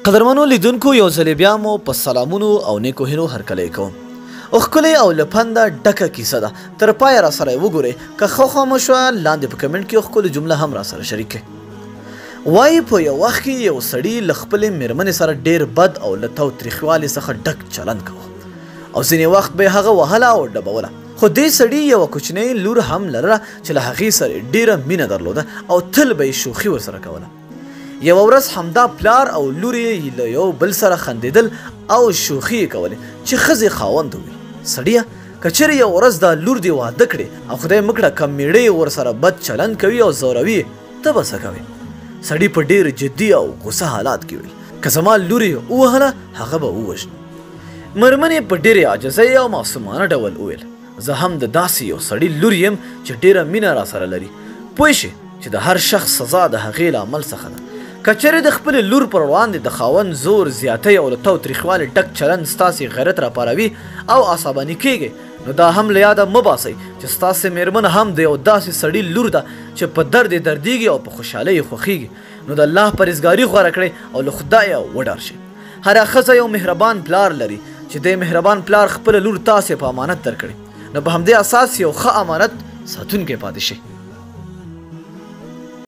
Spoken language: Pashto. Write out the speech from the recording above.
قدرمنو لیدونکو یو ځل بیا مو په سلامونو او نیکو هیلو هرکلی کوم. ښکلې او له پنده ډکه کیسه ده، تر پایه راسره یې وګورئ. که ښه مو شوه لاندې په کمنټ کې یو ښکلې جمله هم راسره شریک کړئ. وایي په یو وخت کې یو سړي له خپلې مېرمنې سره ډېر بد او له تاوتریخوالي څخه ډک چلند کوه او ځینې وخت به یې هغه وهله او ډبوله. خو دې سړي یوه کوچنۍ لور هم لرله چې له هغې سره یې ډېره مینه درلوده او تل به یې شوخي ورسره کوله. یوه ورځ همدا پلار او لور یې له یو بل سره خندېدل او شوخي یې کولې چې ښځې خاوند وویل: سړیه، که چېرې یوه ورځ دا لور دې واده کړې او خدای مه کړه که میړه یې ورسره بد چلند کوي او ځوروي، ته به څه کوې؟ سړي په ډېر جدي او غوسه حالات کې ویل: که زما لور یې ووهله هغه به ووژنو. مېرمنې په ډېرې عاجزۍ او معصومانه ډول وویل: زه هم د داسې یو سړي لور یم چې ډېره مینه راسره لري. پوه شې چې د هر شخص سزا د هغې له عمل څخه ده. که چېرې د خپلې لور پر وړاندې د خاوند زور، زیاتۍ او له تاوتریخوالي ډک چلند ستاسې غیرت راپاروي او عصباني کیږئ، نو دا هم له یاده مه باسئ چې ستاسې مېرمن هم د یو داسې سړي لور ده چې په درد یې دردیږي او په خوشحالۍ یې خوښیږي. نو د الله پرهیزګاري غوره کړئ او له خدایه وډار شئ. هره ښځه یو مهربان پلار لري چې دې مهربان پلار خپله لور تاسې په امانت درکړي، نو په همدې اساس یو ښه امانت ساتونکی پاتې شئ.